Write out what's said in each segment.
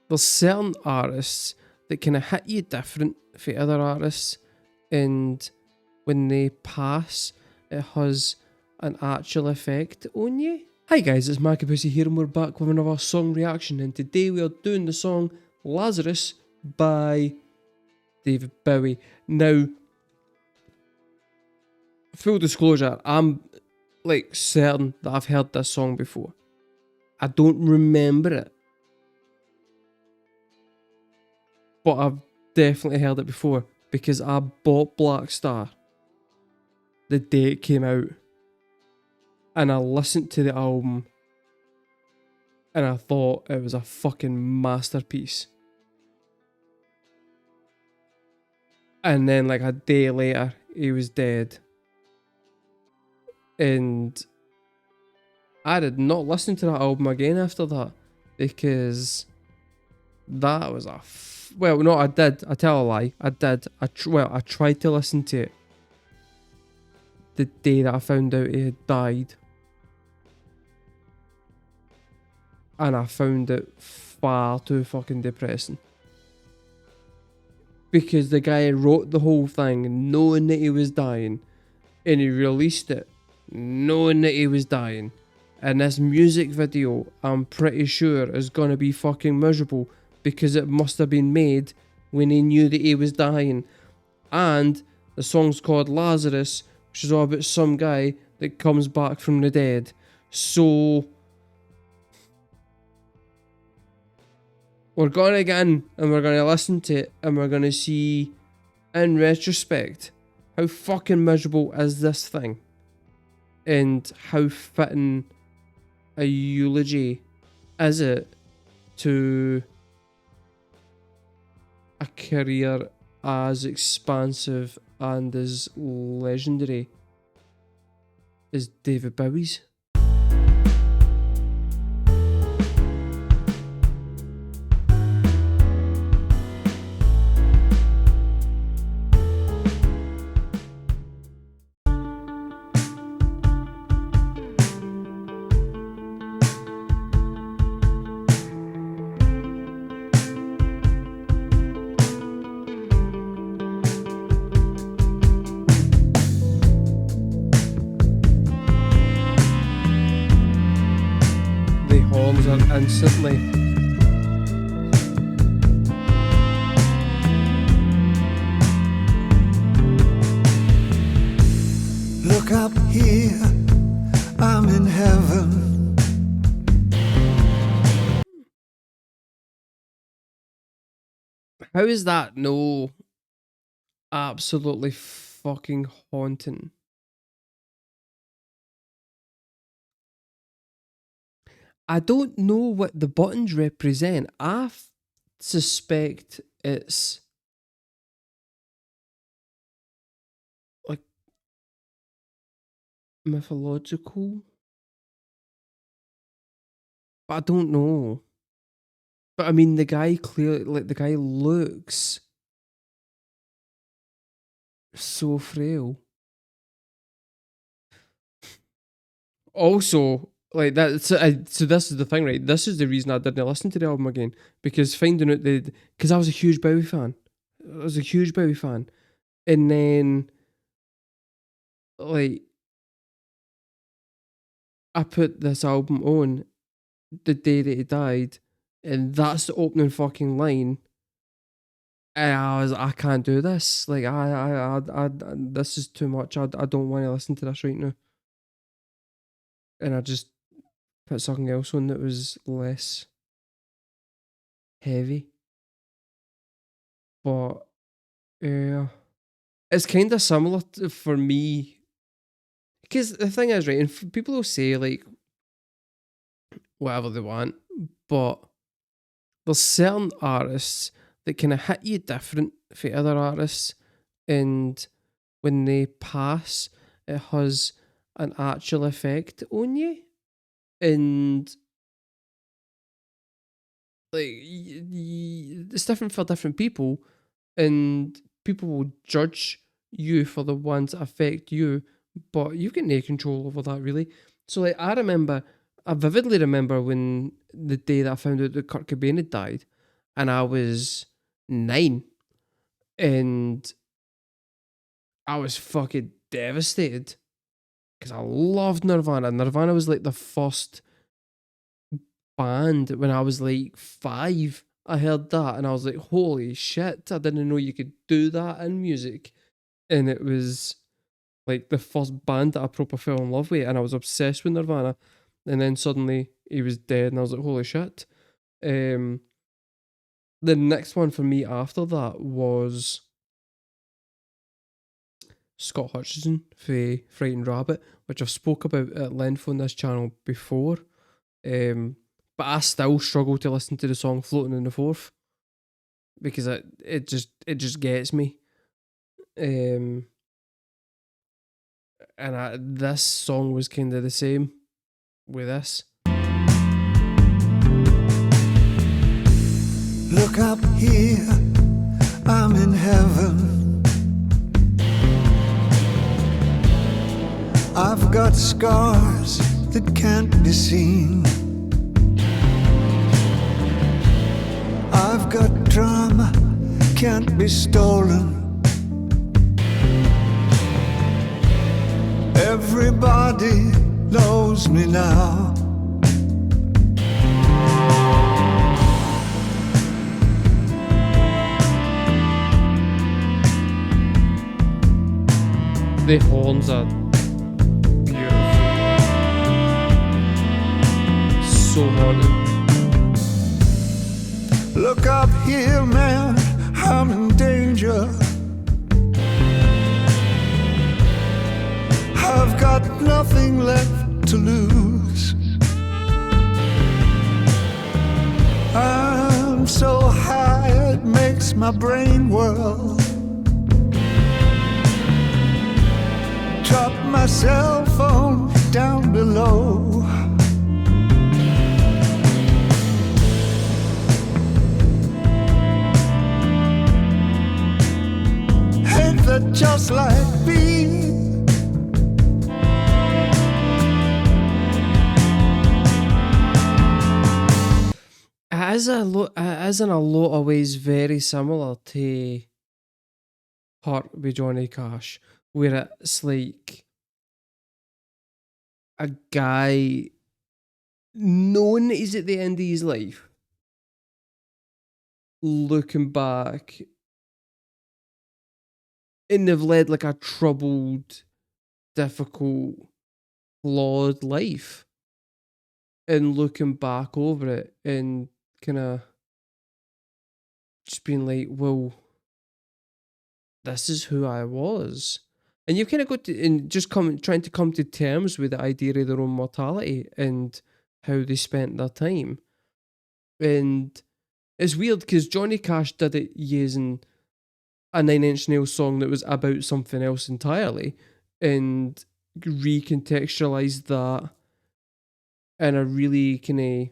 there's certain artists that kind of hit you different for other artists, and when they pass, it has an actual effect on you. Hi guys, it's Markabusi here, and we're back with another song reaction, and today we are doing the song Lazarus by David Bowie. Now, full disclosure, I'm like certain that I've heard this song before. I don't remember it, but I've definitely heard it before because I bought Black Star the day it came out, and I listened to the album and I thought it was a fucking masterpiece. And then like a day later, he was dead. And I did not listen to that album again after that, because that was well, no, I did. I tell a lie. I did. I tried to listen to it the day that I found out he had died. And I found it far too fucking depressing. Because the guy wrote the whole thing knowing that he was dying, and he released it knowing that he was dying. And this music video, I'm pretty sure, is gonna be fucking miserable because it must have been made when he knew that he was dying. And the song's called Lazarus, which is all about some guy that comes back from the dead. So we're gonna get in and we're gonna listen to it, and we're gonna see in retrospect how fucking miserable is this thing, and how fitting a eulogy is it to a career as expansive and as legendary as David Bowie's. The horns are instantly. Look up here, I'm in heaven. How is that no absolutely fucking haunting? I don't know what the buttons represent. I suspect it's like mythological, but I don't know. But I mean, the guy clearly, like, the guy looks so frail. Also, like that. So this is the thing, right? This is the reason I didn't listen to the album again, because finding out because I was a huge Bowie fan. And then like I put this album on the day that he died, and that's the opening fucking line. And I can't do this. Like this is too much. I don't want to listen to this right now. And I just put something else on that was less heavy. But yeah, it's kind of similar for me. Because the thing is, right, and people will say like whatever they want, but there's certain artists that kind of hit you different for other artists, and when they pass, it has an actual effect on you. And like it's different for different people, and people will judge you for the ones that affect you, but you get no control over that really. So like I vividly remember when the day that I found out that Kurt Cobain had died, and I was 9, and I was fucking devastated because I loved Nirvana. Nirvana was like the first band when I was like 5. I heard that and I was like, holy shit, I didn't know you could do that in music. And it was like the first band that I proper fell in love with, and I was obsessed with Nirvana. And then suddenly he was dead, and I was like, holy shit. The next one for me after that was Scott Hutchison for Frightened Rabbit, which I've spoke about at length on this channel before. But I still struggle to listen to the song "Floating in the Fourth" because it just gets me. And this song was kind of the same with this. Look up here, I'm in heaven. I've got scars that can't be seen. I've got drama, can't be stolen. Everybody knows me now. The horns are beautiful. So haunting. Look up here, man, I'm in danger. I've got nothing left to lose. I'm so high it makes my brain whirl. Drop my cell phone down below. Ain't that just like me? It is in a lot of ways very similar to Hurt with Johnny Cash, where it's like a guy knowing that he's at the end of his life, looking back, and they've led like a troubled, difficult, flawed life, and looking back over it and kind of just being like, well, this is who I was. And you've kind of got to, and just trying to come to terms with the idea of their own mortality and how they spent their time. And it's weird because Johnny Cash did it using a Nine Inch Nails song that was about something else entirely, and recontextualized that in a really kind of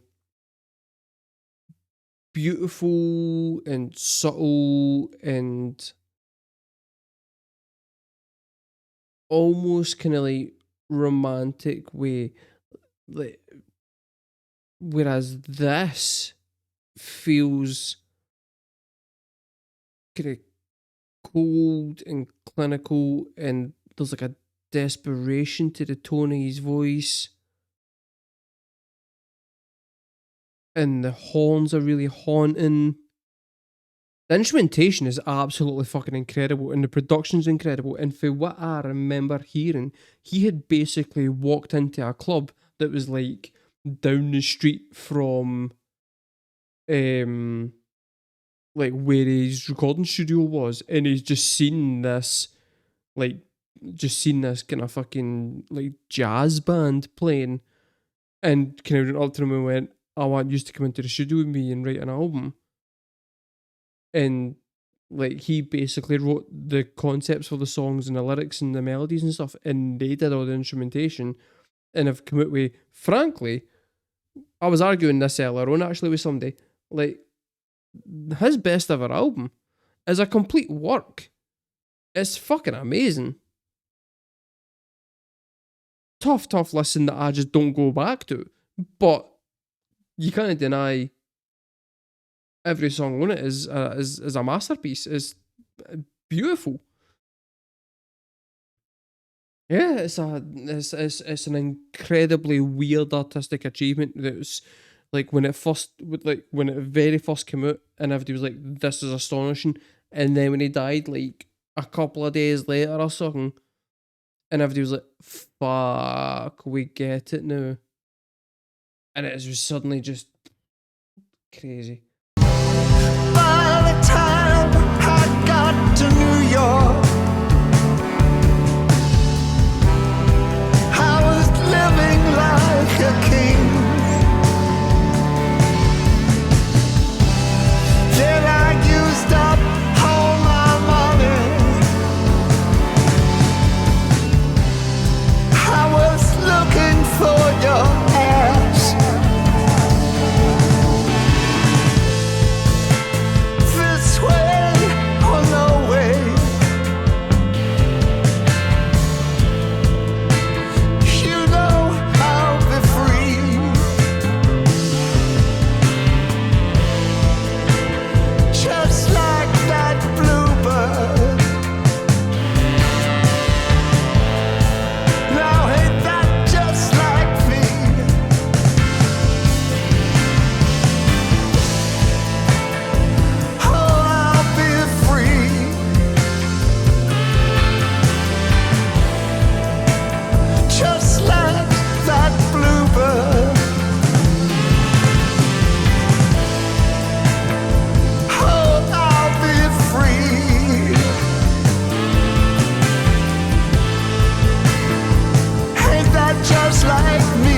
beautiful and subtle and almost kind of like romantic way. Like, whereas this feels kind of cold and clinical, and there's like a desperation to the tone of his voice, and the horns are really haunting. The instrumentation is absolutely fucking incredible, and the production's incredible. And for what I remember hearing, he had basically walked into a club that was like down the street from like where his recording studio was, and he's just seen this like kind of fucking like jazz band playing, and kind of went up to him and went, I want you to come into the studio with me and write an album. And like he basically wrote the concepts for the songs and the lyrics and the melodies and stuff, and they did all the instrumentation, and have come out with, frankly, I was arguing this earlier on actually with somebody, like his best ever album is a complete work. It's fucking amazing. Tough listen that I just don't go back to, but you can't deny every song on it is a masterpiece. It's beautiful. Yeah, it's an incredibly weird artistic achievement. That was like when it very first came out, and everybody was like, "This is astonishing," and then when he died, like a couple of days later or something, and everybody was like, "Fuck, we get it now," and it was just suddenly just crazy. By the time I got to New York, I was living like a king. Then I used up all my money. I was looking for your ass. This way or no way. You know I'll be free. Just like that bluebird. Now ain't that just like me? Oh, I'll be free. Just like that bluebird. Oh, I'll be free. Ain't that just like me?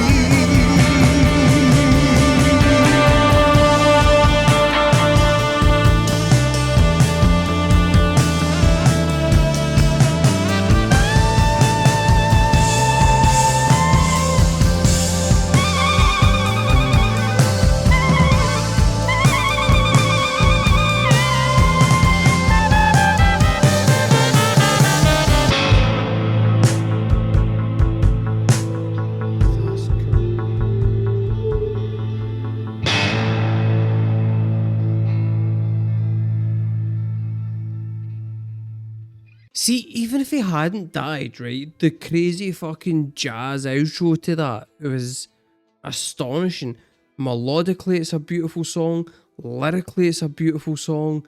That's cool. See, even if he hadn't died, right, the crazy fucking jazz outro to that was astonishing. Melodically, it's a beautiful song. Lyrically, it's a beautiful song.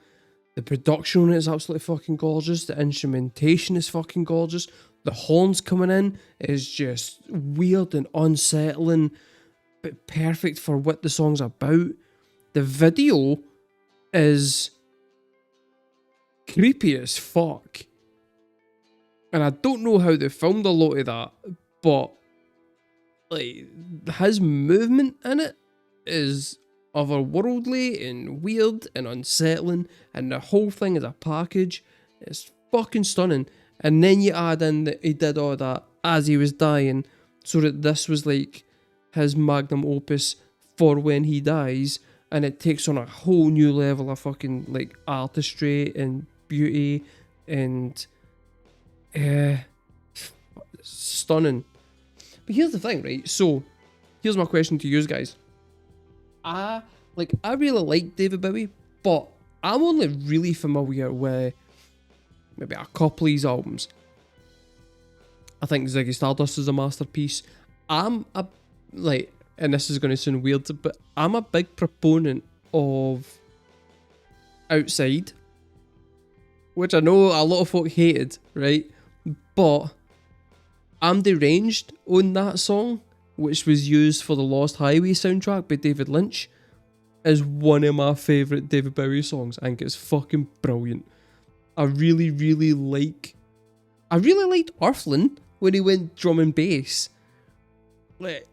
The production on it is absolutely fucking gorgeous. The instrumentation is fucking gorgeous. The horns coming in is just weird and unsettling, but perfect for what the song's about. The video is creepy as fuck. And I don't know how they filmed a lot of that, but like his movement in it is otherworldly and weird and unsettling, and the whole thing as a package is fucking stunning. And then you add in that he did all that as he was dying, so that this was like his magnum opus for when he dies, and it takes on a whole new level of fucking like artistry and beauty and stunning. But here's the thing, right? So here's my question to you guys. I really like David Bowie, but I'm only really familiar with maybe a couple of his albums. I think Ziggy Stardust is a masterpiece. And this is going to sound weird, but I'm a big proponent of Outside, which I know a lot of folk hated, right? But I'm Deranged on that song, which was used for the Lost Highway soundtrack by David Lynch, is one of my favourite David Bowie songs. I think it's fucking brilliant. I really liked Earthling when he went drum and bass. Like,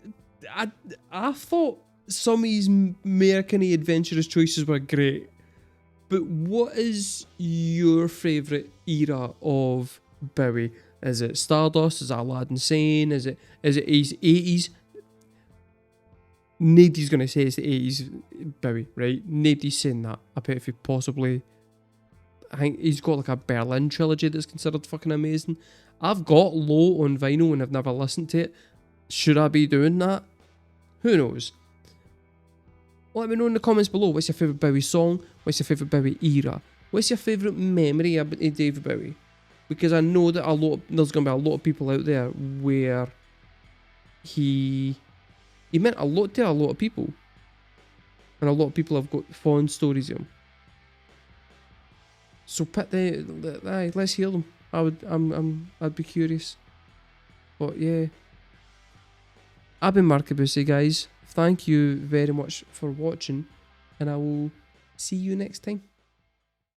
I thought some of his more kind of adventurous choices were great. But what is your favourite era of Bowie? Is it Stardust? Is it Aladdin Sane? Is it his 80s? Nobody's going to say it's the 80s Bowie, right? Nobody's saying that. I bet if he possibly... I think he's got like a Berlin trilogy that's considered fucking amazing. I've got Low on vinyl and I've never listened to it. Should I be doing that? Who knows? Let me know in the comments below, what's your favourite Bowie song? What's your favourite Bowie era? What's your favourite memory of David Bowie? Because I know that there's going to be a lot of people out there where he meant a lot to a lot of people. And a lot of people have got fond stories of him. So let's hear them. I'd be curious. But yeah. I've been markabusi, guys. Thank you very much for watching, and I will see you next time.